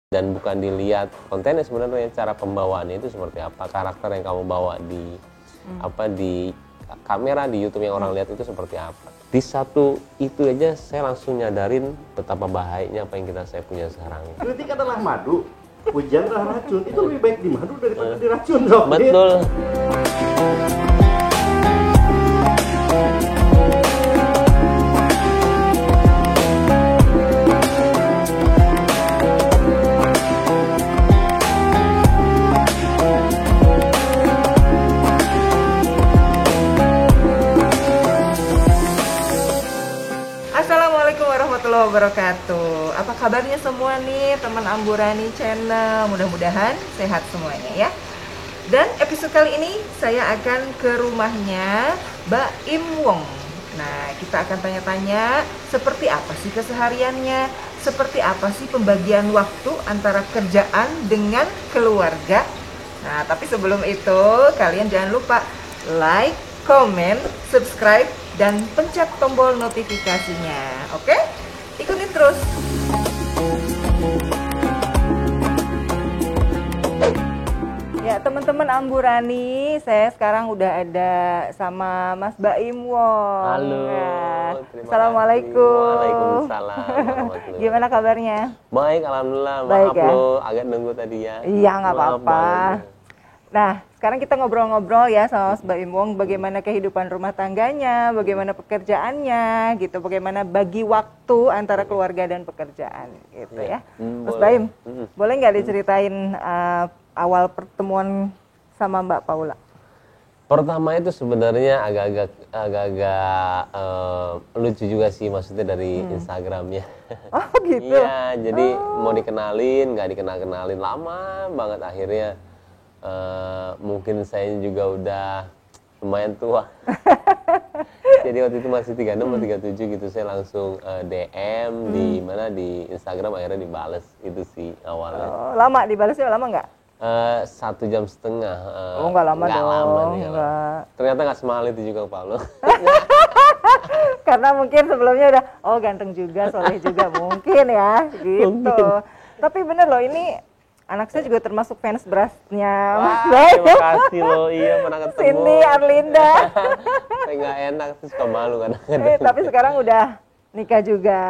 dan bukan dilihat kontennya sebenarnya, cara pembawaannya itu seperti apa, karakter yang kamu bawa di di kamera di YouTube yang orang lihat itu seperti apa. Di satu itu aja saya langsung nyadarin betapa bahayanya apa yang saya punya sekarang. Kritik adalah madu, pujian adalah racun. Itu lebih baik di madu daripada di racun dong. Betul. Assalamualaikum warahmatullahi wabarakatuh. Apa kabarnya semua nih teman Amburani Channel? Mudah-mudahan sehat semuanya ya. Dan episode kali ini saya akan ke rumahnya Mbak Im Wong. Nah, kita akan tanya-tanya seperti apa sih kesehariannya, seperti apa sih pembagian waktu antara kerjaan dengan keluarga. Nah, tapi sebelum itu kalian jangan lupa like, comment, subscribe, dan pencet tombol notifikasinya. Oke? Ikutin terus. Ya, teman-teman Amburani, saya sekarang udah ada sama Mas Baim Wong. Halo. Ya. Terima Assalamualaikum. kasih. Waalaikumsalam warahmatullahi. Gimana kabarnya? Baik, alhamdulillah. Baik, Maaf ya? lo agak nunggu tadi ya. Iya, nggak Maaf apa-apa. banget. Nah, sekarang kita ngobrol-ngobrol ya sama Mas Baim Wong, bagaimana kehidupan rumah tangganya, bagaimana pekerjaannya, gitu, bagaimana bagi waktu antara keluarga dan pekerjaan, gitu ya. Mas boleh. Baim, boleh nggak diceritain awal pertemuan sama Mbak Paula? Pertama itu sebenarnya agak-agak lucu juga sih, maksudnya dari Instagramnya. Oh gitu? Iya, jadi mau dikenalin, nggak dikenal-kenalin, lama banget akhirnya. Mungkin saya juga udah lumayan tua. Jadi waktu itu masih 36 atau 37 gitu, saya langsung DM di mana di Instagram, akhirnya dibales. Itu sih awalnya. Oh, lama dibalasnya, lama nggak? 1,5 jam. Oh, nggak lama nggak dong. lama nih, Nggak. Ternyata nggak semahal itu juga, Paulo. Karena mungkin sebelumnya udah, oh ganteng juga, soleh juga mungkin ya, gitu. Mungkin. Tapi bener loh, ini anak saya juga termasuk fans beratnya Mas Wah, Baim. terima kasih lo, iya pernah ketemu. Cindy Arlinda. Saya nggak enak, terus suka malu kadang-kadang. Tapi sekarang udah nikah juga.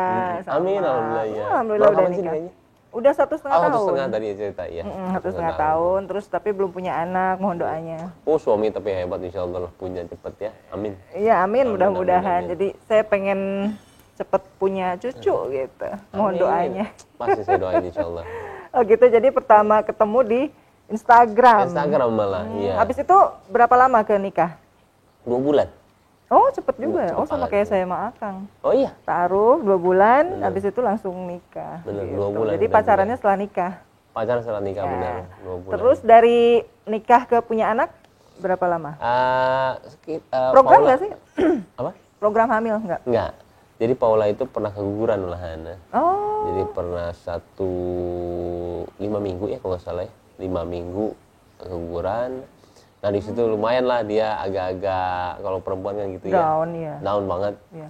sama- Amin, alhamdulillah ya. Alhamdulillah Berapa udah sih nikah. nikahnya? Udah 1,5 Oh, tahun. 1,5 tadi ya cerita ya. 1,5 tahun, terus tapi belum punya anak, mohon doanya. Oh, suami tapi hebat, insya Allah punya cepet ya. Amin. Iya, amin, Amin, mudah-mudahan. amin. Jadi saya pengen cepet punya cucu gitu. Mohon Amin. doanya. Pasti saya doain insya Allah. Oh gitu, jadi pertama ketemu di Instagram. Instagram malah, iya. Habis itu berapa lama ke nikah? 2 bulan. Oh cepet juga, Cepet oh sama banget, kayak ya. saya sama Akang. Oh iya. Taruh 2 bulan, Bener. habis itu langsung nikah. Bener, gitu. 2 bulan Jadi udah pacarannya bulan. setelah nikah. Pacaran setelah nikah Ya. benar, 2 bulan. Terus dari nikah ke punya anak berapa lama? Program Paula- nggak sih? Apa? Program hamil nggak? Enggak. Jadi Paula itu pernah keguguran malahan. Oh, Jadi pernah 5 minggu ya kalau nggak salah ya, 5 minggu keguguran. Nah di situ lumayan lah dia agak-agak, kalau perempuan kan gitu ya, down ya. down banget. Iya.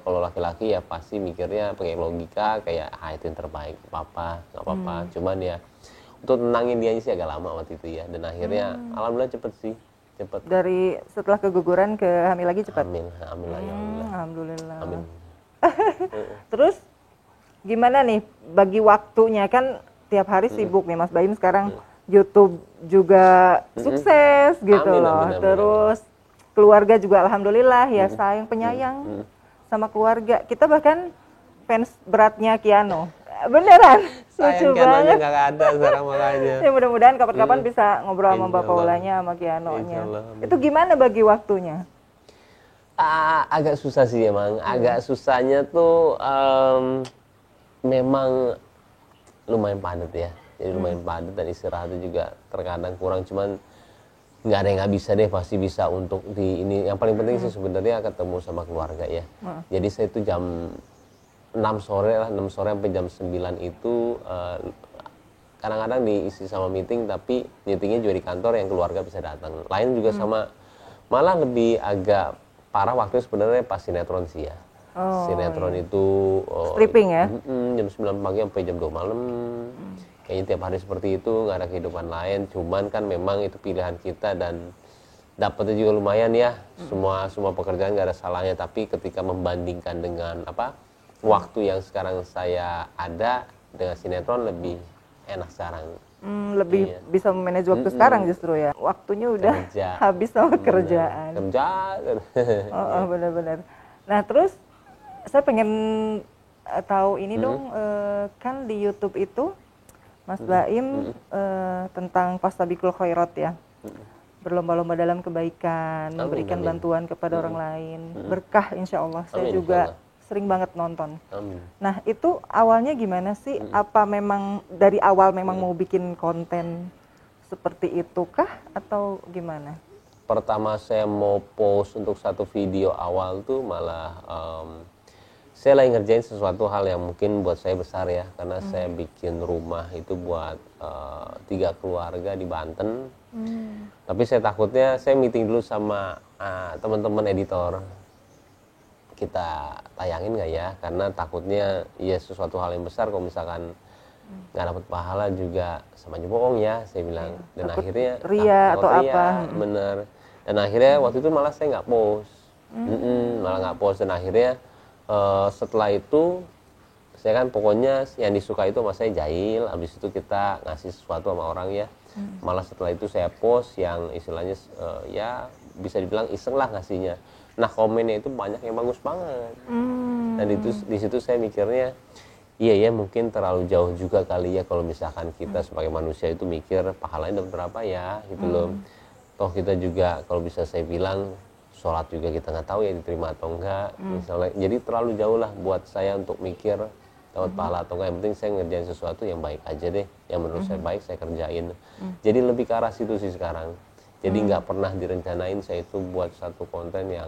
Kalau laki-laki ya pasti mikirnya pakai logika kayak itu yang terbaik, apa nggak apa-apa. Cuman ya untuk tenangin dia sih agak lama waktu itu ya. Dan akhirnya alhamdulillah cepet sih, cepet. Dari setelah keguguran ke hamil lagi cepat. Amin, amin lah ya alhamdulillah. Alhamdulillah. Amin. Terus gimana nih bagi waktunya, kan tiap hari sibuk nih Mas Baim sekarang, YouTube juga sukses gitu Amin, loh. amin, amin, Terus keluarga juga alhamdulillah ya, sayang penyayang sama keluarga. Kita bahkan fans beratnya Kiano. Beneran, lucu Sayang kan banget. nggak ada sekarang makanya. Ya mudah-mudahan kapan-kapan bisa ngobrol sama Mbak Insya Allah. Paulanya sama Kianonya. Insya Allah, amin. Itu gimana bagi waktunya? Agak susah sih emang. Agak susahnya tuh memang lumayan padat ya. Jadi lumayan padat dan istirahatnya juga terkadang kurang. Cuman nggak ada yang nggak bisa deh, pasti bisa untuk di ini. Yang paling penting sih sebenarnya ketemu sama keluarga ya. Jadi saya itu jam 6 sore lah, 6 sore sampai jam 9 itu kadang-kadang diisi sama meeting, tapi meetingnya juga di kantor yang keluarga bisa datang. Lain juga sama, malah lebih agak parah waktu sebenarnya pas sinetron sih ya. Oh, Sinetron itu stripping ya? jam 9 pagi sampai jam 2 malam. kayaknya tiap hari seperti itu, nggak ada kehidupan lain. Cuman kan memang itu pilihan kita dan dapatnya juga lumayan ya. Semua pekerjaan nggak ada salahnya. Tapi ketika membandingkan dengan waktu yang sekarang saya ada dengan sinetron, lebih enak sekarang. Lebih bisa memanage waktu sekarang justru ya. Waktunya udah Kerja. habis sama kerjaan. Kerja. Oh, benar-benar. Nah, terus saya pengen tahu ini dong, kan di YouTube itu Mas Baim tentang Fastabiqul Khairat ya. Berlomba-lomba dalam kebaikan, memberikan bantuan kepada orang lain. Berkah insya Allah. Saya juga sering banget nonton. Amin. Nah, itu awalnya gimana sih? Apa memang dari awal memang mau bikin konten seperti itu kah atau gimana? Pertama saya mau post untuk satu video awal tuh malah saya lagi ngerjain sesuatu hal yang mungkin buat saya besar ya, karena saya bikin rumah itu buat 3 keluarga di Banten. Tapi saya takutnya, saya meeting dulu sama teman-teman editor, kita tayangin nggak ya, karena takutnya ya sesuatu hal yang besar kalau misalkan nggak dapat pahala juga sama aja bohong ya, saya bilang. Dan takut akhirnya ria atau apa. Bener. Dan akhirnya waktu itu malah saya nggak post. Malah nggak post. Dan akhirnya setelah itu saya kan pokoknya yang disuka itu sama saya jahil, habis itu kita ngasih sesuatu sama orang ya. Malah setelah itu saya post yang istilahnya ya bisa dibilang iseng lah ngasihnya. Nah, komennya itu banyak yang bagus banget. Dan di situ saya mikirnya, iya ya mungkin terlalu jauh juga kali ya kalau misalkan kita sebagai manusia itu mikir pahalanya dapat berapa ya gitu loh. Toh kita juga kalau bisa saya bilang sholat juga kita nggak tahu ya diterima atau enggak. Misalnya, jadi terlalu jauh lah buat saya untuk mikir dapat pahala atau enggak. Yang penting saya ngerjain sesuatu yang baik aja deh. Yang menurut saya baik saya kerjain. Jadi lebih ke arah situ sih sekarang. Jadi nggak pernah direncanain saya itu buat satu konten yang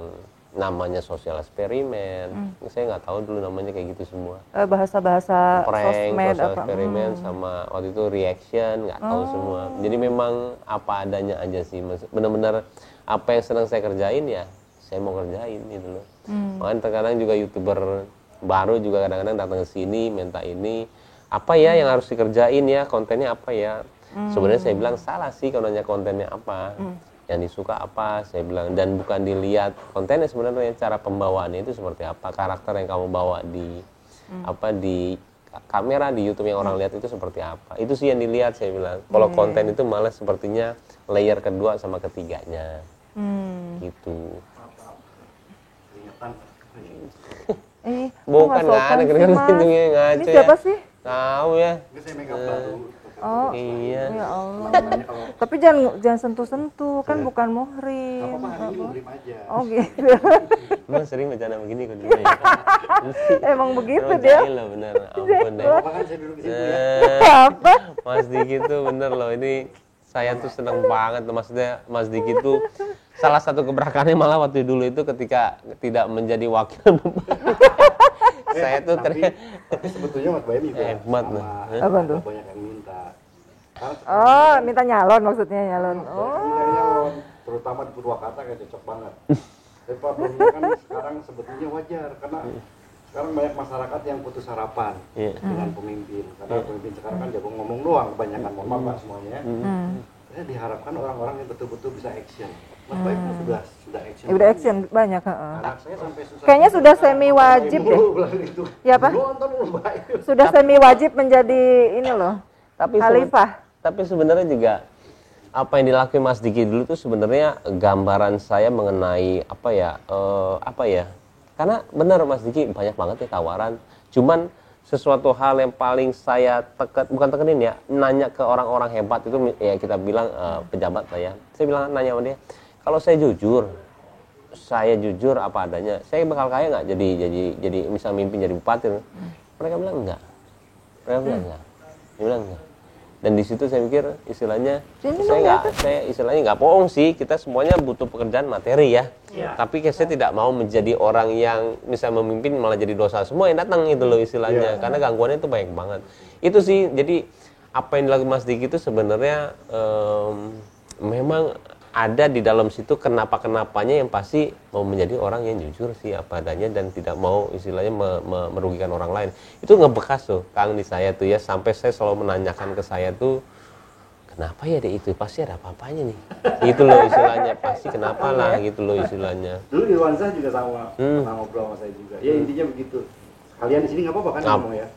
namanya sosial eksperimen. Saya nggak tahu dulu namanya kayak gitu semua. Bahasa-bahasa Prank, sosmed sosial apa? eksperimen sama waktu itu reaction, nggak tahu semua. Jadi memang apa adanya aja sih. Benar-benar apa yang senang saya kerjain ya saya mau kerjain gitu loh. Makanya terkadang juga YouTuber baru juga kadang-kadang datang ke sini minta ini apa ya yang harus dikerjain ya, kontennya apa ya. Sebenarnya saya bilang salah sih kalau nanya kontennya apa, yang disuka apa, saya bilang. Dan bukan dilihat kontennya sebenarnya, cara pembawaannya itu seperti apa, karakter yang kamu bawa di di kamera, di YouTube yang orang lihat itu seperti apa. Itu sih yang dilihat saya bilang. Kalau konten itu malah sepertinya layer kedua sama ketiganya. Gitu. Bukan nggak ada keringetan ngaco. Ini siapa sih? Tahu ya. Ini saya make up baru. Oh iya. Ya Allah. Tapi jangan sentuh-sentuh, kan bukan muhrim. Apa hari ini muhrim aja. Oh gitu. Lu sering bercanda begini kok dia. Emang begitu Emang dia. jahil loh bener, ampun deh. Apa kan saya duduk di situ ya. Apa? Mas Diki tuh bener loh, ini saya tuh seneng banget maksudnya Mas Diki tuh salah satu keberakaannya malah waktu dulu itu ketika tidak menjadi wakil saya tuh tapi sebetulnya Mas Baim juga hebat loh. Apa tuh? banyak yang minta. Oh, minta nyalon maksudnya nyalon. Oh. Nyalon, terutama di Purwakarta kayak cocok banget. Tapi problemnya kan sekarang sebetulnya wajar karena sekarang banyak masyarakat yang putus harapan dengan pemimpin. Karena pemimpin sekarang kan jago ngomong doang kebanyakan, mohon maaf Pak semuanya. Saya diharapkan orang-orang yang betul-betul bisa action. Mas Baim kan sudah action. Udah action banyak, Anak saya sampai susah. Kayaknya sudah semi wajib deh. Ya apa? Nonton Mas Baim. Sudah semi wajib menjadi ini loh. Tapi Khalifah. tapi sebenarnya juga apa yang dilakukan Mas Diki dulu tuh sebenarnya gambaran saya mengenai apa ya? Karena benar Mas Diki banyak banget ya tawaran. Cuman sesuatu hal yang paling saya bukan tekenin ya, nanya ke orang-orang hebat itu ya kita bilang pejabat lah ya. Saya bilang nanya sama dia, kalau saya jujur apa adanya, saya bakal kaya nggak jadi misal mimpi jadi bupati? Mereka bilang enggak. Dia bilang enggak. Dan di situ saya mikir istilahnya saya istilahnya nggak bohong sih, kita semuanya butuh pekerjaan materi ya. Tapi saya tidak mau menjadi orang yang misal memimpin malah jadi dosa semua yang datang itu loh istilahnya. Karena gangguannya itu banyak banget. Itu sih jadi apa yang dilakukan Mas Diki itu sebenarnya memang ada di dalam situ kenapa-kenapanya yang pasti mau menjadi orang yang jujur sih apa adanya dan tidak mau istilahnya merugikan orang lain. Itu ngebekas tuh Kang di saya tuh ya, sampai saya selalu menanyakan ke saya tuh, kenapa ya dia itu, pasti ada apa-apanya nih gitu loh istilahnya, pasti kenapa lah gitu loh istilahnya. Dulu di Wansa juga sama, pernah ngobrol sama saya juga. Ya intinya begitu. Kalian di sini nggak apa-apa kan ngomong ya?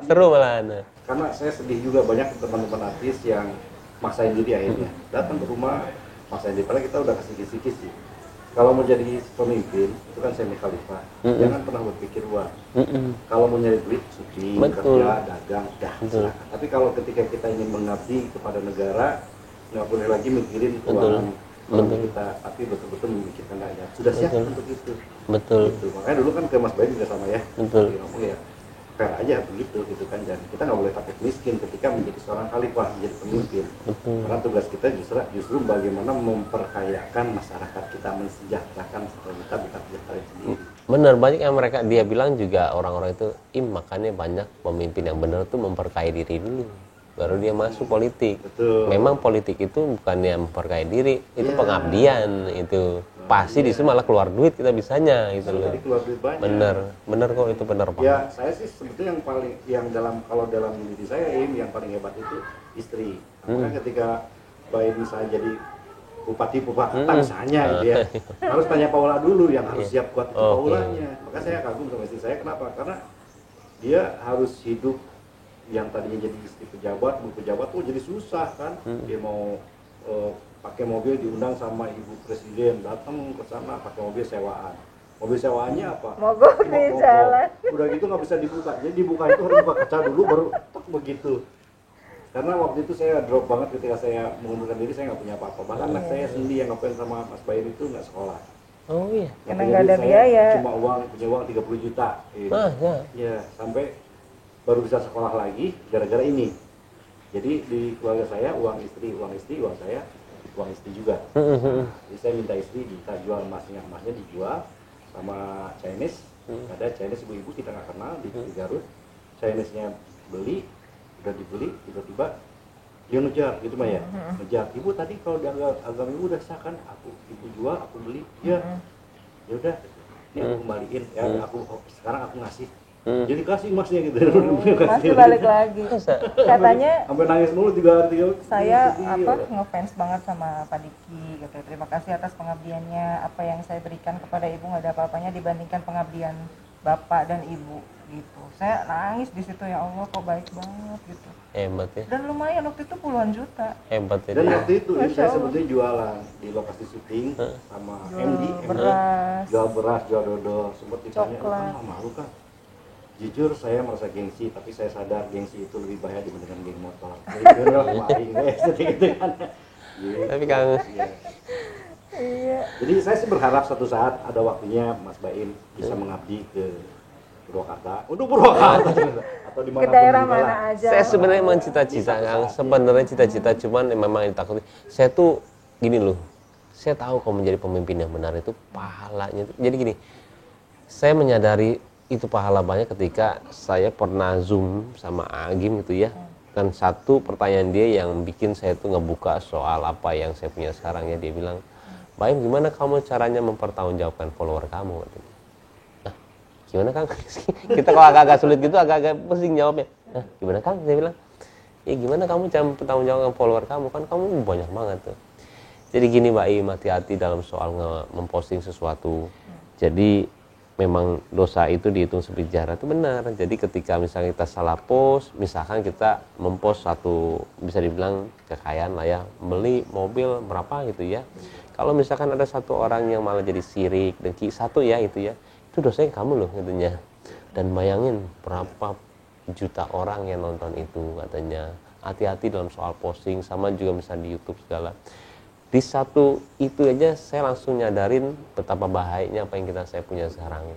Seru malah. Karena saya sedih juga banyak teman-teman artis yang maksain diri akhirnya datang ke rumah maksain diri, padahal kita udah kasih kisi-kisi. Kalau mau jadi pemimpin itu kan semi khalifah, jangan pernah berpikir uang. Kalau mau nyari duit, syuting, kerja, dagang, dah silakan. Tapi kalau ketika kita ingin mengabdi kepada negara, nggak boleh lagi mikirin keuangan kita, tapi betul-betul memikirkan rakyat. Sudah siap untuk itu. Betul. Gitu. Makanya dulu kan ke Mas Bayu juga sama ya. Betul. Ngomong ya, fair aja begitu gitu kan. Dan kita nggak boleh takut miskin ketika menjadi seorang khalifah, menjadi pemimpin. Karena tugas kita justru bagaimana memperkayakan masyarakat kita, mensejahterakan supaya kita bisa sejahtera sendiri. Benar, banyak yang dia bilang juga orang-orang itu, makanya banyak pemimpin yang benar tuh memperkaya diri dulu, baru dia masuk politik. Betul. Memang politik itu bukannya memperkaya diri, itu pengabdian itu. Pasti di situ malah keluar duit kita bisanya gitu loh. Jadi keluar duit banyak. Bener kok, itu bener Pak. Ya saya sih sebetulnya kalau dalam diri saya yang paling hebat itu istri. Makanya ketika Bayi misalnya jadi bupati misalnya gitu ya, harus tanya Paula dulu yang harus siap kuat itu Paulanya. Maka saya kagum sama istri saya, kenapa? Karena dia harus hidup yang tadinya jadi istri pejabat, bu pejabat tuh jadi susah kan. Dia mau pakai mobil diundang sama ibu presiden, datang ke sana pakai mobil sewaan. Mobil sewaannya apa? Mogok di jalan. Udah gitu nggak bisa dibuka. Jadi dibuka itu harus buka kaca dulu baru tek begitu. Karena waktu itu saya drop banget ketika saya mengundurkan diri, saya nggak punya apa-apa. Bahkan anak saya sendiri yang ngapain sama Mas Bayu itu nggak sekolah. Oh iya. Karena nggak ada biaya. Cuma punya uang 30 juta. Gitu. Ya, sampai baru bisa sekolah lagi gara-gara ini. Jadi di keluarga saya uang istri, uang saya, uang istri juga. Jadi saya minta istri kita jual emasnya dijual sama Chinese. Ada Chinese ibu-ibu kita nggak kenal di Garut. Chinese-nya beli, udah dibeli, tiba-tiba dia ngejar gitu mah ya. Ngejar, ibu tadi kalau di agama ibu udah sah kan, ibu jual, aku beli. Ya udah, ini aku kembaliin ya, sekarang aku ngasih. Jadi kasih emasnya gitu. Masih balik lagi. Katanya sampai nangis mulu 3 hari. Saya ngefans banget sama Pak Diki gitu. Terima kasih atas pengabdiannya. Apa yang saya berikan kepada ibu nggak ada apa-apanya dibandingkan pengabdian bapak dan ibu gitu. Saya nangis di situ, ya Allah kok baik banget gitu. Hebat ya. Dan lumayan waktu itu puluhan juta. Hebat ya. Dan waktu itu saya sebetulnya jualan di lokasi syuting sama MD, jual beras, jual dodol. Sempat ditanya, "Kan malu kan?" Jujur saya merasa gengsi, tapi saya sadar gengsi itu lebih bahaya dibandingkan geng motor. Tapi Kang, Iya. Jadi saya sih berharap suatu saat ada waktunya Mas Baim bisa mengabdi ke Purwakarta, untuk Purwakarta atau di mana ke daerah mana aja. Saya sebenarnya memang cita-cita Kang, sebenarnya cita-cita, cuman memang ditakuti. Saya tuh gini loh, saya tahu kalau menjadi pemimpin yang benar itu pahalanya. Jadi gini, saya menyadari itu pahala banyak ketika saya pernah Zoom sama Agim gitu ya. Dan satu pertanyaan dia yang bikin saya tuh ngebuka soal apa yang saya punya sekarang ya. Dia bilang, "Baim, gimana kamu caranya mempertanggungjawabkan follower kamu?" Nah, gimana Kang? Kita kalau agak-agak sulit gitu, agak-agak pusing jawabnya. Nah, gimana Kang? Saya bilang, ya gimana kamu cara mempertanggungjawabkan follower kamu? Kan kamu banyak banget tuh. Jadi gini Baim, hati-hati dalam soal memposting sesuatu. Jadi memang dosa itu dihitung sebicara, itu benar. Jadi ketika misalnya kita salah post, misalkan kita mempost satu, bisa dibilang kekayaan lah ya, beli mobil berapa gitu ya. Kalau misalkan ada satu orang yang malah jadi sirik, dengki satu ya itu ya, itu dosanya kamu loh gitunya. Dan bayangin berapa juta orang yang nonton itu katanya. Hati-hati dalam soal posting, sama juga misalnya di YouTube segala. Di satu itu aja saya langsung nyadarin betapa bahayanya apa yang saya punya sekarang.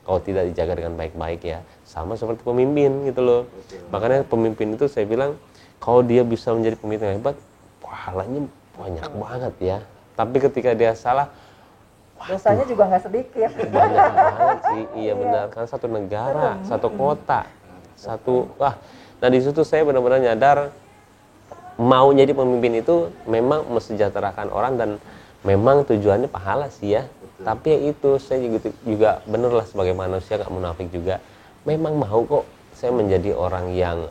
Kalau tidak dijaga dengan baik-baik ya, sama seperti pemimpin gitu loh. Makanya pemimpin itu saya bilang, kalau dia bisa menjadi pemimpin yang hebat, pahalanya banyak banget ya. Tapi ketika dia salah, dosanya juga nggak sedikit. Banyak banget sih, iya benar. Kan satu negara, satu kota, nah di situ saya benar-benar nyadar mau jadi pemimpin itu memang mensejahterakan orang dan memang tujuannya pahala sih ya. Tapi ya itu saya juga bener lah sebagai manusia nggak munafik juga. Memang mau kok saya menjadi orang yang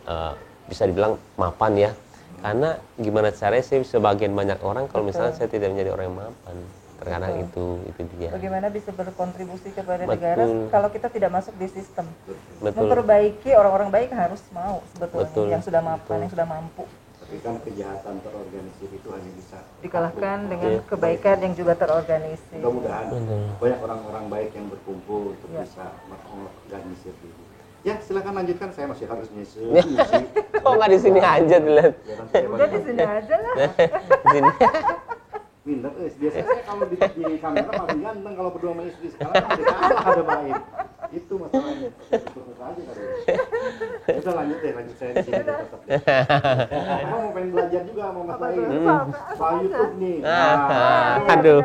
bisa dibilang mapan ya. Karena gimana caranya saya sebagian banyak orang kalau misalnya saya tidak menjadi orang yang mapan. Terkadang itu dia. Bagaimana bisa berkontribusi kepada Betul. negara kalau kita tidak masuk di sistem. Betul. Memperbaiki orang-orang baik harus mau sebetulnya Betul. yang sudah mapan, Betul. yang sudah mampu. Tapi kan kejahatan terorganisir itu hanya bisa Dikalahkan dengan Iya. kebaikan yang juga terorganisir. mudah-mudahan Betul. banyak orang-orang baik yang berkumpul untuk Ya. bisa mengorganisir diri. Ya silakan lanjutkan, saya masih harus nyusul. Kok nggak di sini aja dilihat? Ya, nanti saya Udah di balik sini lagi. aja lah. Di sini. Minder, biasanya saya kalau di kamera paling ganteng, kalau berdua sama istri sekarang kan ada kalah ada main. Itu masalahnya. Terus aja kali. Udah lanjut saya di sini deh, tetap. Emang mau pengen belajar juga sama Mas Lain. Soal YouTube nih. Aduh.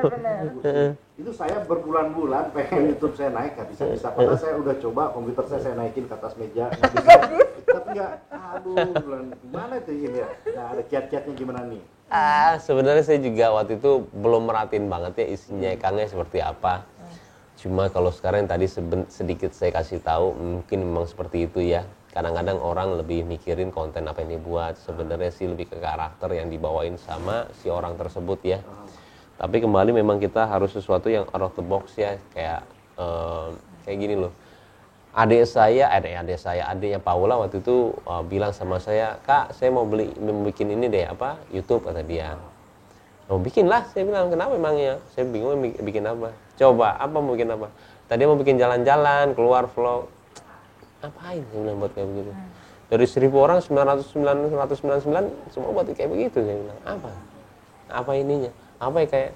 Itu saya berbulan-bulan pengen YouTube saya naik, nggak bisa. Padahal saya udah coba komputer saya naikin ke atas meja, nggak bisa. Tapi nggak, aduh, gimana itu ini ya? Nah, ada kiat-kiatnya gimana nih? Sebenarnya saya juga waktu itu belum merhatiin banget ya isinya ikannya seperti apa. Cuma kalau sekarang yang tadi sedikit saya kasih tahu, mungkin memang seperti itu ya. Kadang-kadang orang lebih mikirin konten apa yang dibuat, sebenarnya sih lebih ke karakter yang dibawain sama si orang tersebut ya. Tapi kembali memang kita harus sesuatu yang out of the box ya, kayak gini loh. Adiknya Paula waktu itu bilang sama saya, Kak, saya mau bikin ini deh, YouTube, kata dia. Mau bikin lah, saya bilang, kenapa emangnya? Saya bingung bikin apa. Coba, mau bikin apa? Tadi mau bikin jalan-jalan, keluar vlog. Ngapain saya bilang buat kayak begitu? Dari 1000 orang, 999 semua buat kayak begitu. Saya bilang, apa ininya? Apa ya kayak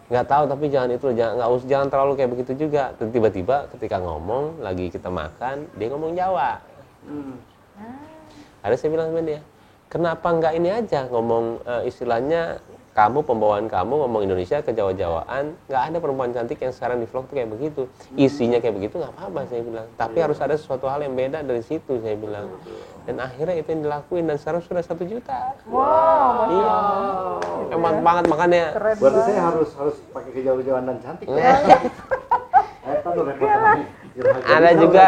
nggak tahu, tapi jangan itu, jangan terlalu kayak begitu juga. Tiba-tiba ketika ngomong lagi kita makan, dia ngomong Jawa. Ada saya bilang sama dia, kenapa nggak ini aja ngomong istilahnya pembawaan kamu ngomong Indonesia ke Jawa-Jawaan, nggak ada perempuan cantik yang sekarang di vlog tuh kayak begitu, isinya kayak begitu, nggak apa-apa saya bilang. Tapi harus ada sesuatu hal yang beda dari situ, saya bilang. Dan akhirnya itu yang dilakuin dan sekarang sudah 1 juta. Wow, Iya, emang banget makanya. keren Berarti banget. saya harus pakai kejauh-jauhan dan cantik. Ada juga.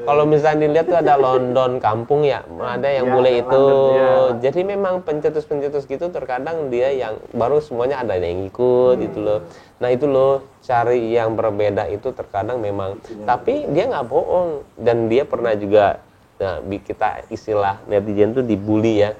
Kalau misalnya dilihat tuh ada London kampung ya, ada yang Ya, bule itu. London, ya. Jadi memang pencetus-pencetus gitu terkadang dia yang baru semuanya ada yang ikut gitu loh. Nah itu loh, cari yang berbeda itu terkadang memang. Tapi dia nggak bohong dan dia pernah juga, kita istilah netizen tuh dibully ya.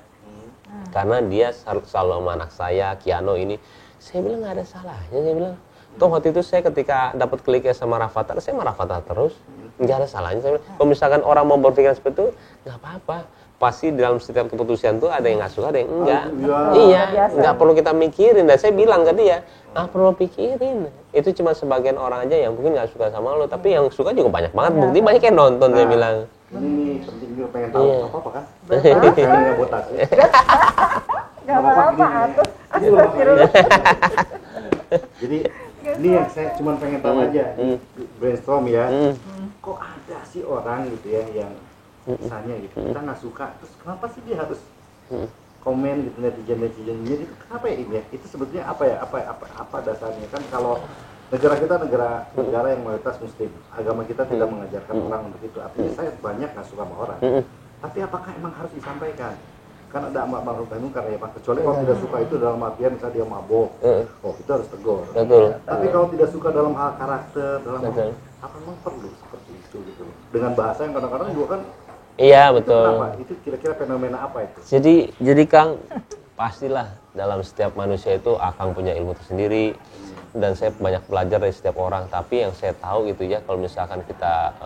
Karena dia selalu sama anak saya, Kiano ini. Saya bilang nggak ada salahnya, saya bilang. Toh waktu itu saya ketika dapat kliknya sama Rafathar, saya sama Rafathar terus. Nggak ada salahnya, saya bilang. Kalau misalkan orang mau berpikir seperti itu, nggak apa-apa. Pasti dalam setiap keputusan tuh ada yang nggak suka, ada yang enggak. Iya, nggak perlu kita mikirin. Dan saya bilang ke dia, perlu pikirin. Itu cuma sebagian orang aja yang mungkin nggak suka sama lo, tapi yang suka juga banyak banget. Bukti banyak yang nonton, saya bilang. Ini penting juga pengen tahu apa kan? Betul. Saya nggak botak. Gak apa-apa, atuh. Jadi ini yang saya cuma pengen tahu aja, brainstorm ya. Kok ada sih orang gitu ya yang misalnya gitu, kita nggak suka, terus kenapa sih dia harus komen gitu, netizen-netizennya itu kenapa ya ini ya? Itu sebetulnya apa ya? Apa dasarnya? Kan kalau negara kita negara yang mayoritas muslim, agama kita tidak mengajarkan orang untuk itu. Artinya saya banyak nggak suka sama orang. Tapi apakah emang harus disampaikan? Kan ada amar ma'ruf nahi munkar ya Pak. Kecuali kalau tidak suka itu dalam artian misalnya dia mabok, itu harus tegur. Betul. Tapi kalau tidak suka dalam hal karakter, dalam hal, apa memang perlu seperti itu gitu loh. Dengan bahasa yang kadang-kadang juga kan. Iya, Itu betul. kenapa? Itu kira-kira fenomena apa itu? Jadi Kang, pastilah dalam setiap manusia itu akan punya ilmu tersendiri. Dan saya banyak belajar dari setiap orang. Tapi yang saya tahu gitu ya, kalau misalkan kita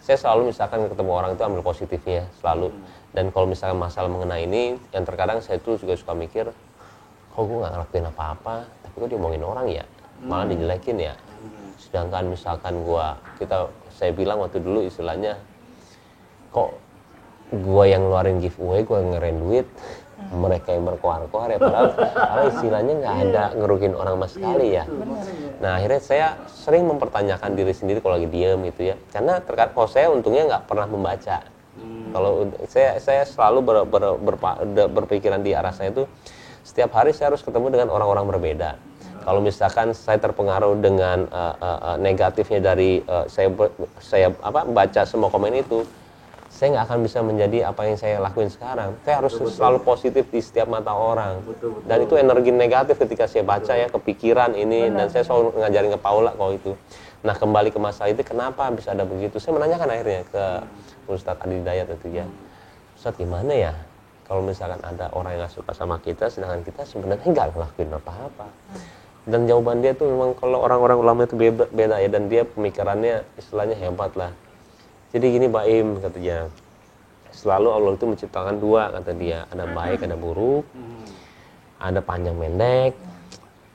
saya selalu misalkan ketemu orang itu ambil positifnya selalu. Dan kalau misalkan masalah mengenai ini, yang terkadang saya tuh juga suka mikir, kok gue nggak ngelakuin apa-apa, tapi kok diomongin orang ya, malah dijelekin ya. Sedangkan misalkan saya bilang waktu dulu istilahnya, kok gue yang ngeluarin giveaway, gue ngeren duit, mereka yang berkoar-koar ya, padahal istilahnya nggak ada ngerugiin orang sama sekali ya. Nah akhirnya saya sering mempertanyakan diri sendiri kalau lagi diem gitu ya, karena terkadang kalau saya untungnya nggak pernah membaca. Kalau saya selalu berpikiran di arah saya itu setiap hari saya harus ketemu dengan orang-orang berbeda. Kalau misalkan saya terpengaruh dengan negatifnya dari saya baca semua komen itu, saya nggak akan bisa menjadi apa yang saya lakuin sekarang. Saya harus selalu positif di setiap mata orang. Dan itu energi negatif ketika saya baca ya, kepikiran ini, dan saya selalu ngajarin ke Paula kalau itu. Nah, kembali ke masalah itu, kenapa bisa ada begitu? Saya menanyakan akhirnya ke Ustadz Adi Dayat itu ya, Ustadz gimana ya kalau misalkan ada orang yang nggak suka sama kita, sedangkan kita sebenarnya nggak ngelakuin apa-apa. Dan jawaban dia tuh memang kalau orang-orang ulama itu beda ya, dan dia pemikirannya istilahnya hebat lah. Jadi gini Baim, katanya, selalu Allah itu menciptakan dua, kata dia, ada baik, ada buruk, ada panjang pendek,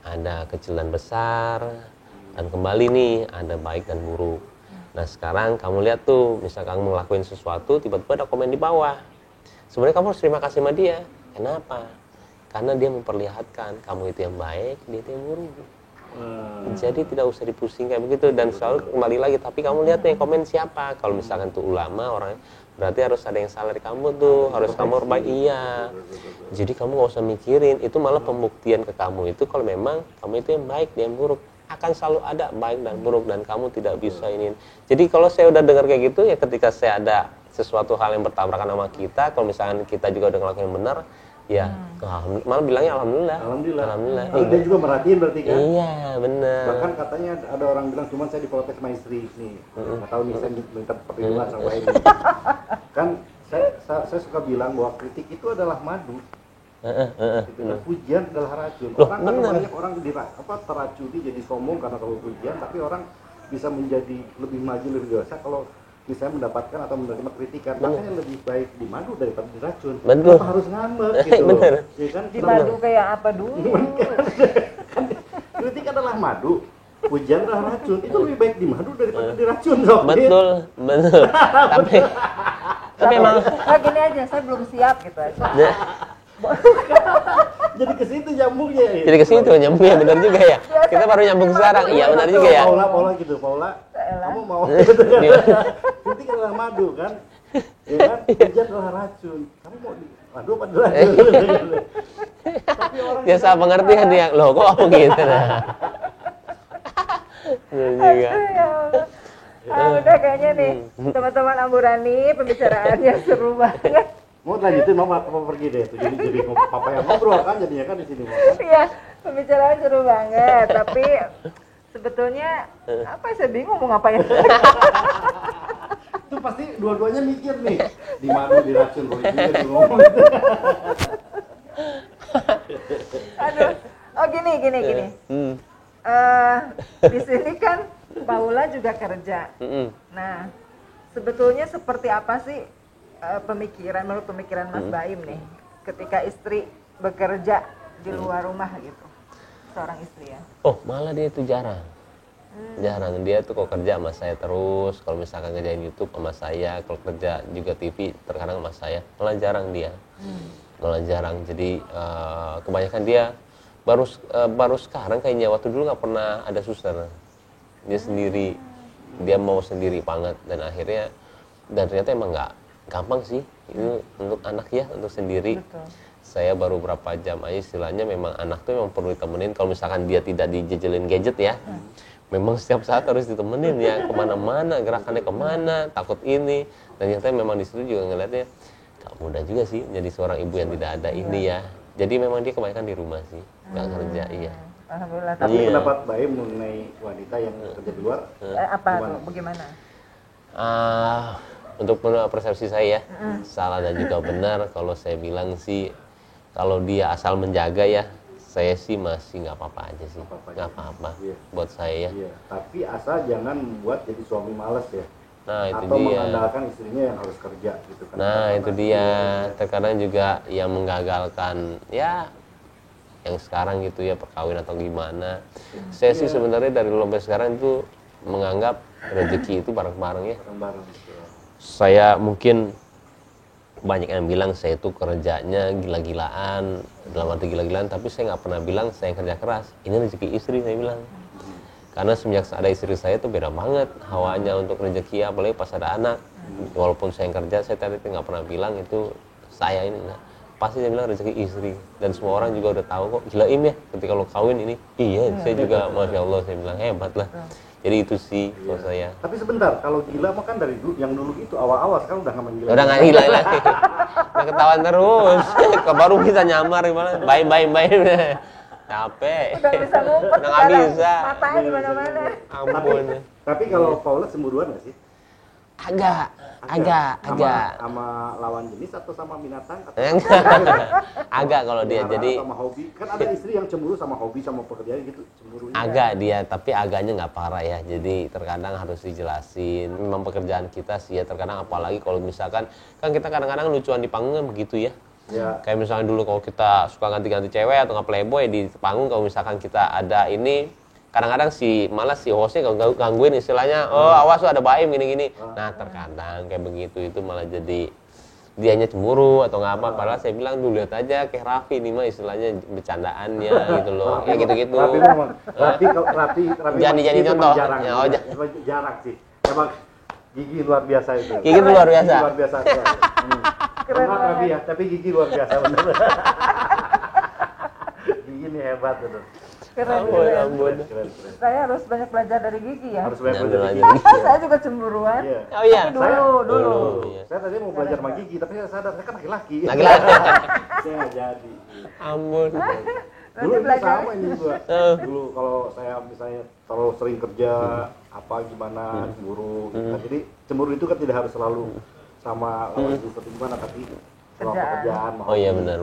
ada kecil dan besar, dan kembali nih ada baik dan buruk. Nah sekarang kamu lihat tuh, misal kamu ngelakuin sesuatu, tiba-tiba ada komen di bawah. Sebenarnya kamu harus terima kasih sama dia. Kenapa? Karena dia memperlihatkan kamu itu yang baik, dia itu yang buruk. Jadi tidak usah dipusing kayak begitu, dan selalu kembali lagi, tapi kamu lihat nih komen siapa. Kalau misalkan tuh ulama orang, berarti harus ada yang salah di kamu tuh, harus kamu perbaiki. Iya. Jadi kamu nggak usah mikirin, itu malah pembuktian ke kamu itu kalau memang kamu itu yang baik, dia yang buruk. Akan selalu ada baik dan buruk, dan kamu tidak bisa ini. Jadi kalau saya udah dengar kayak gitu ya, ketika saya ada sesuatu hal yang bertabrakan sama kita, kalau misalkan kita juga udah ngelakuin yang benar, ya, malah bilangnya alhamdulillah. Alhamdulillah. Dia juga merhatiin berarti kan? Iya, benar. Bahkan katanya ada orang bilang, cuman saya diprotes sama istri nih. Nggak tahu nih, saya minta perlindungan sama ini. Kan saya suka bilang bahwa kritik itu adalah madu. Pujian adalah racun. Orang kan banyak orang teracuni jadi sombong karena terlalu pujian, tapi orang bisa menjadi lebih maju, lebih dewasa kalau misalnya mendapatkan atau menerima kritikan. Makanya lebih baik dimadu daripada diracun. Kenapa harus ngambek gitu? Ya kan? Dimadu kayak apa dulu? Kritik adalah madu, pujian adalah racun. Itu lebih baik dimadu daripada diracun. Betul. Tapi emang gini aja, saya belum siap gitu aja. Jadi ke situ nyambungnya ya. Jadi ke situ nyambungnya, benar juga ya. Kita baru nyambung sekarang. Iya, benar juga ya. Paula gitu, kamu mau kritik adalah madu kan? Ya kan? Pujian adalah racun. Kamu mau madu apa diracun? Tapi orang dia salah pengertian dia. Loh, kok aku gitu nah. Benar juga. Udah kayaknya nih teman-teman Amburani pembicaraannya seru banget. Mau lanjutin mau pergi deh tuh, jadi papa yang ngobrol kan jadinya kan di sini kan. Iya, pembicaraan seru banget, tapi sebetulnya apa saya bingung mau ngapain. Itu pasti dua-duanya mikir nih, di madu diracun boleh juga tuh ngomong. Aduh, oh gini. Di sini kan Paula juga kerja. Nah, sebetulnya seperti apa sih menurut pemikiran Mas Baim nih, ketika istri bekerja di luar rumah gitu, seorang istri ya? Oh, malah dia itu jarang. Dia tuh kalau kerja sama saya terus, kalau misalkan ngerjain YouTube sama saya, kalau kerja juga TV terkadang sama saya, malah jarang dia. Malah jarang. Jadi kebanyakan dia baru sekarang kayaknya, waktu dulu nggak pernah ada suster. Dia sendiri, dia mau sendiri banget, dan akhirnya ternyata emang nggak gampang sih ini untuk anak ya, untuk sendiri. Betul. Saya baru berapa jam aja istilahnya, memang anak tuh memang perlu ditemenin. Kalau misalkan dia tidak dijejelin gadget ya, memang setiap saat harus ditemenin ya, kemana-mana, gerakannya kemana, takut ini. Dan ternyata memang di situ juga ngeliatnya gak mudah juga sih jadi seorang ibu yang tidak ada ini ya. Jadi memang dia kebanyakan di rumah sih, nggak kerja. Iya. Alhamdulillah. Tapi pendapat Baim mengenai wanita yang kerja di luar bagaimana? Untuk persepsi saya salah dan juga benar. Kalau saya bilang sih, kalau dia asal menjaga ya, saya sih masih nggak apa-apa aja sih, nggak apa-apa buat saya. Iya. Tapi asal jangan membuat jadi suami malas ya. Nah itu atau dia. mengandalkan istrinya yang harus kerja gitu kan. Nah itu dia. Terkadang juga yang menggagalkan ya, yang sekarang gitu ya, perkawinan atau gimana. Saya sih sebenarnya dari dulu sampai sekarang itu menganggap rezeki itu bareng-bareng ya. Saya mungkin banyak yang bilang saya itu kerjanya gila-gilaan, dalam arti gila-gilaan, tapi saya nggak pernah bilang saya kerja keras. Ini rezeki istri, saya bilang. Karena semenjak ada istri saya tuh beda banget hawanya untuk rezeki, apalagi pas ada anak. Walaupun saya yang kerja, saya tadi nggak pernah bilang itu saya ini. Nah, pasti saya bilang rezeki istri. Dan semua orang juga udah tahu kok, gila Im ya ketika lo kawin ini. Iya, saya juga Masya Allah, saya bilang hebat lah. Jadi itu sih kalau saya. Tapi sebentar, kalau gila mah kan dari dulu, yang dulu itu awal-awal, sekarang udah nggak menggila. Udah nggak gila lagi. Udah ketahuan terus. Baru bisa nyamar gimana? Bye. Capek. Udah bisa ngumpet Udah nggak sekarang. bisa. Matanya di mana-mana. Ampun. Tapi kalau Paula cemburuan nggak sih? Agak. Sama lawan jenis atau sama binatang? Atau Agak kalau dia jadi sama hobi. Kan ada istri yang cemburu sama hobi, sama pekerjaan gitu. Cemburunya. agak dia, tapi agaknya nggak parah ya. Jadi terkadang harus dijelasin. Memang pekerjaan kita sih ya, terkadang apalagi kalau misalkan kan kita kadang-kadang lucuan di panggung kan begitu ya. Ya. Kayak misalnya dulu kalau kita suka ganti-ganti cewek atau nggak playboy di panggung, kalau misalkan kita ada ini, kadang-kadang malas si hostnya gangguin istilahnya, oh awas ada baim gini-gini. Nah terkadang kayak begitu itu malah jadi dianya cemburu atau nggak apa, padahal saya bilang dulu lihat aja kayak Raffi ini mah istilahnya bercandaannya gitu loh, ya gitu-gitu. Rapi Jadi contoh. Jarang, Ya, jarang sih. Emang gigi luar biasa itu. Gigi luar biasa. Luar biasa. Keren Rapi ya, tapi gigi luar biasa bener. Gigi ini hebat bener. Keren. Ampun. Saya harus banyak belajar dari Gigi ya. Harus banyak belajar Jangan gigi. belajar. Saya juga cemburuan. Iya. Oh iya. Tapi dulu. Iya. Saya tadi mau belajar sama gigi, tapi saya sadar saya kan laki-laki. Laki-laki. Saya nggak jadi. Ampun. Dulu ini belajar. sama ini juga. Dulu kalau saya misalnya terlalu sering kerja apa gimana cemburu. Nah, jadi cemburu itu kan tidak harus selalu sama lawan seperti gimana, tapi sama pekerjaan. Oh iya benar.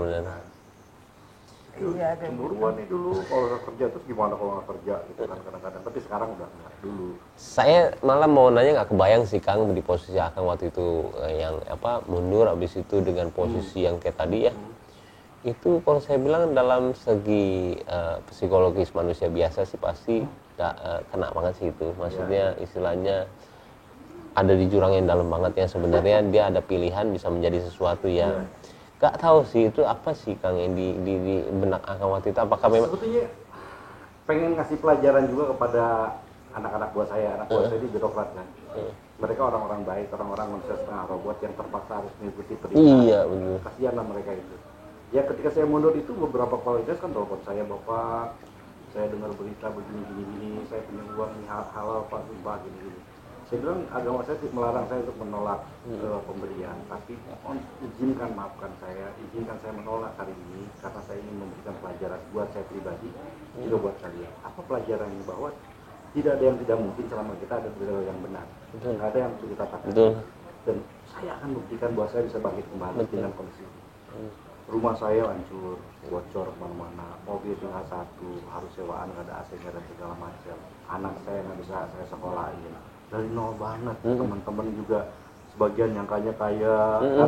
Iya, ada. Cemburuan nih dulu kalau nggak kerja, terus gimana kalau nggak kerja gitu kan kadang-kadang. Tapi sekarang udah nggak dulu. Saya malah mau nanya, nggak kebayang sih Kang di posisi Akang waktu itu yang mundur habis itu dengan posisi yang kayak tadi ya. Itu kalau saya bilang dalam segi psikologis manusia biasa sih pasti kena banget sih itu. Maksudnya istilahnya ada di jurang yang dalam banget ya, sebenarnya dia ada pilihan bisa menjadi sesuatu yang gak tahu sih itu apa sih Kang yang di benak Akang waktu itu, apakah memang sebetulnya pengen ngasih pelajaran juga kepada anak-anak buah saya. Anak buah saya di birokrat kan. Mereka orang-orang baik, orang-orang manusia setengah robot yang terpaksa harus mengikuti perintah. Iya benar. Kasihanlah mereka itu. Ya ketika saya mundur itu beberapa kualitas kan telepon saya, Bapak, saya dengar berita begini, saya punya uang nih halal Pak, sumpah gini. Saya bilang agama saya melarang saya untuk menolak pemberian, tapi mohon izinkan, maafkan saya, izinkan saya menolak hari ini karena saya ingin memberikan pelajaran buat saya pribadi, juga buat kalian. Apa pelajarannya? Bahwa tidak ada yang tidak mungkin selama kita ada yang benar. Tidak ada yang kita takutkan. Dan saya akan buktikan bahwa saya bisa bangkit kembali dengan kondisi ini. Rumah saya hancur, bocor kemana-mana, mobil tinggal satu, harus sewaan, nggak ada AC-nya dan segala macam. Anak saya nggak bisa saya sekolahin. Dari nol banget, teman-teman juga sebagian nyangkanya kaya, kan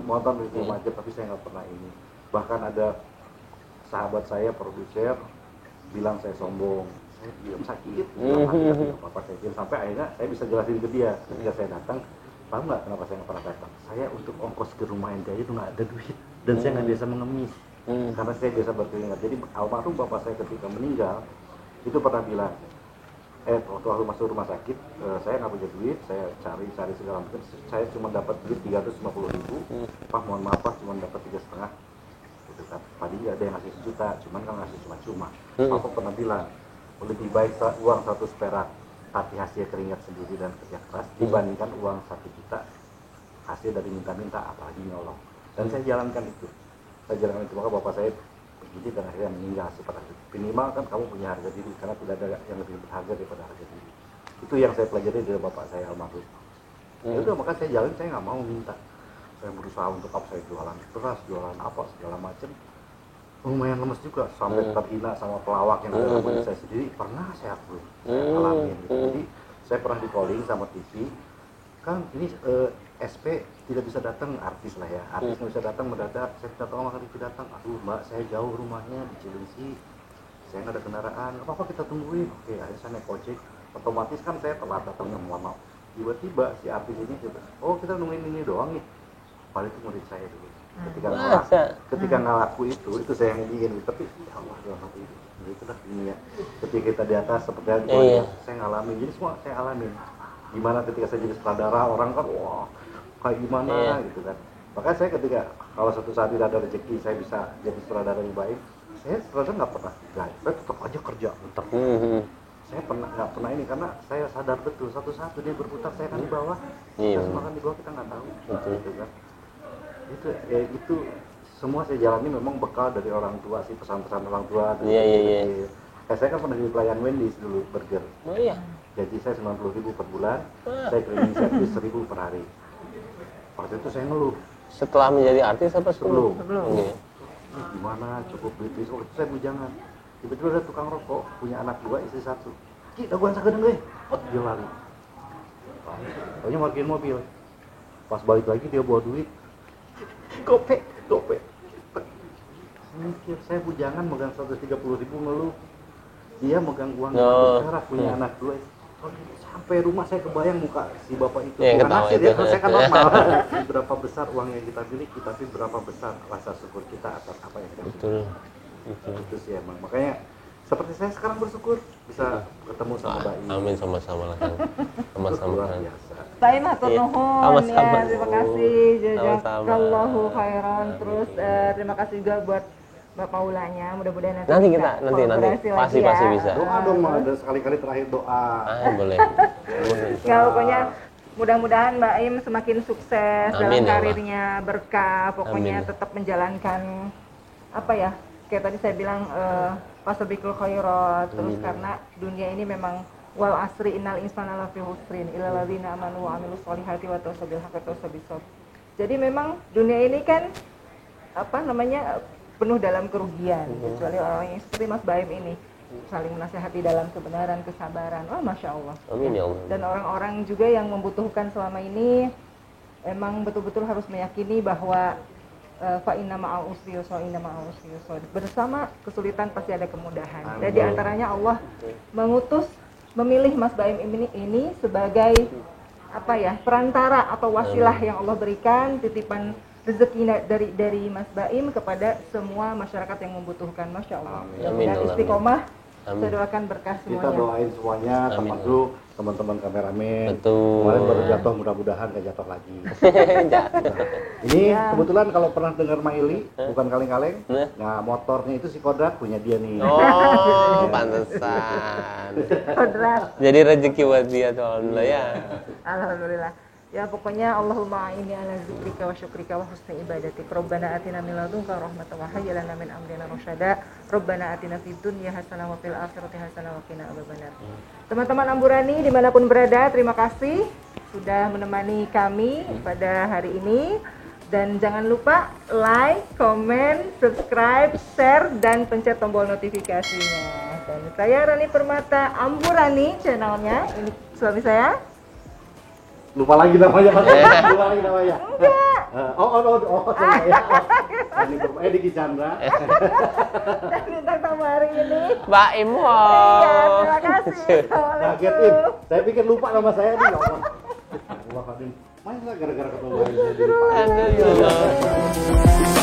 mantan itu macam, tapi saya nggak pernah ini. Bahkan ada sahabat saya produser bilang saya sombong, saya diam sakit, apa saya diam, sampai akhirnya saya bisa jelasin ke dia ketika saya datang. Tahu nggak kenapa saya nggak pernah datang? Saya untuk ongkos ke rumah ente aja itu nggak ada duit, dan saya nggak biasa mengemis, karena saya biasa berkeringat. Jadi almarhum bapak saya ketika meninggal itu pernah bilang, waktu masuk rumah sakit, saya nggak punya duit, saya cari segala macam, saya cuma dapat duit 350.000, Pak mohon maaf Pak, cuma dapat 3,5, gitu kan. Tadi nggak ada yang ngasih 1 juta, cuman kan ngasih cuma-cuma. Papa pernah bilang, lebih baik uang 100 perak, tapi hasil keringat sendiri dan kerja keras, dibandingkan uang 1 juta, hasil dari minta-minta, apalagi nyolong. Dan saya jalankan itu, maka bapak saya begini dan akhirnya meninggal seperti itu. Minimal kan kamu punya harga diri, karena tidak ada yang lebih berharga daripada harga diri. Itu yang saya pelajari dari bapak saya almarhum. Ya udah, maka saya jalan, saya nggak mau minta. Saya berusaha untuk apa, saya jualan beras, jualan apa segala macam. Lumayan lemes juga, sampai terhina sama pelawak yang ada di saya sendiri. Pernah saya alami gitu. Jadi saya pernah di calling sama TV. Kan ini SP tidak bisa datang, artis lah ya, artis nggak bisa datang mendadak, saya minta tolong hari itu datang. Aduh mbak, saya jauh rumahnya di Cilengsi, saya nggak ada kendaraan, apa kita tungguin. Oke, akhirnya saya naik ojek, otomatis kan saya telat datangnya, mohon maaf. Tiba-tiba si artis ini, oh kita nungguin ini doang nih, Pak itu murid saya dulu. Masa? Ketika ngelaku itu saya yang ingin. Tapi ya Allah dalam hati itu. Itu dah dunia. Ketika kita di atas seperti itu, saya ngalamin. Jadi semua saya alamin. Gimana ketika saya jadi sutradara, orang kan wah kayak gimana gitu kan. Makanya saya ketika kalau suatu saat tidak ada rezeki saya bisa jadi sutradara yang baik, saya sutradara nggak pernah guys, saya tetap aja kerja bentar. Saya nggak pernah ini karena saya sadar betul satu saat dia berputar saya kan di bawah, kita semua kan di bawah, kita nggak tahu gitu kan. Itu semua saya jalani memang bekal dari orang tua sih, pesan-pesan orang tua. Saya kan pernah jadi pelayan Wendy's dulu, burger. Oh iya. Jadi saya 90.000 per bulan, saya cleaning service 1.000 per hari. Waktu itu saya ngeluh. Setelah menjadi artis apa sebelum? Sebelum. Gimana cukup duit waktu itu saya bujangan. Tiba-tiba ada tukang rokok, punya anak 2, istri 1. Ki, daguan sagedeung euy. Dia lari. Pokoknya markiin mobil. Pas balik lagi dia bawa duit. Gopek. Mikir, saya bujangan megang 130.000 ngeluh. Dia megang uang besar, punya anak 2. Sampai rumah saya kebayang muka si bapak itu. Bukan hasil ya, kalau saya kan normal. Berapa besar uang yang kita miliki, tapi berapa besar rasa syukur kita atas apa yang kita miliki. Itu sih emang. Makanya seperti saya sekarang bersyukur bisa ketemu sama Mbak Im. Amin, sama-sama lah kan. Sama-sama kan. Mbak Im hatur nuhun ya, terima kasih. Jazakallahu Sama-sama. khairan. Terus terima kasih juga buat Bapak Ulanya, mudah-mudahan Nanti bisa nanti kolaborasi pasti lagi ya. bisa. Doa dong, ada sekali-kali terakhir doa. Boleh. Ya pokoknya mudah-mudahan Mbak Im semakin sukses dalam Amin, ya Allah. karirnya, berkah, pokoknya Amin. tetap menjalankan apa ya, kayak tadi saya bilang fastabiqul khairat, terus karena dunia ini memang wal asri innal insana lafi husrin illal ladzina amanu wa amilus solihati wa tawassaw bil haqqi wa tawassaw bis sabr. Jadi memang dunia ini kan apa namanya penuh dalam kerugian, kecuali orang yang seperti Mas Baim ini saling menasihati dalam kebenaran, kesabaran. Oh, masya Allah. Amin ya Allah. Dan orang-orang juga yang membutuhkan selama ini emang betul-betul harus meyakini bahwa fa inna ma'al usri yusra, inna ma'al usri yusra. Bersama kesulitan pasti ada kemudahan. Dan di antaranya Allah memilih Mas Baim ini sebagai apa ya, perantara atau wasilah yang Allah berikan, titipan rezeki dari Mas Baim kepada semua masyarakat yang membutuhkan. Masya Allah. Amin. Dan istiqomah, Amin. saya doakan berkah semuanya. Kita doain semuanya, termasuk teman-teman kameramen. Betul. Kemarin baru jatuh, mudah-mudahan gak jatuh lagi. Ini kebetulan kalau pernah dengar Maili, bukan kaleng-kaleng. Nah, motornya itu si Kodrat punya dia nih. Oh, pantesan. Kodrat. Jadi rezeki buat dia tuh, alhamdulillah ya. Alhamdulillah. Ya pokoknya Allahumma inni ala zikrika wa syukrika wa husni ibadatik. Rabbana atina min ladunka rahmatan wa hayyi lana min amrina rasyada. Rabbana atina fid dunya hasanah wa fil akhirati hasanah wa qina adzabannar. Teman-teman Amburani dimanapun berada, terima kasih sudah menemani kami pada hari ini. Dan jangan lupa like, comment, subscribe, share, dan pencet tombol notifikasinya. Dan saya Rani Permata, Amburani channelnya. Ini suami saya. Lupa lagi namanya. Lupa lagi namanya. Enggak. Ini Diki Chandra. Dan bintang tamu hari ini. Mbak Im. Iya, terima kasih. Kagetin. Saya pikir lupa nama saya nih. Allah Kadim. Main lah gara-gara ketemu. Aduh, ya Allah.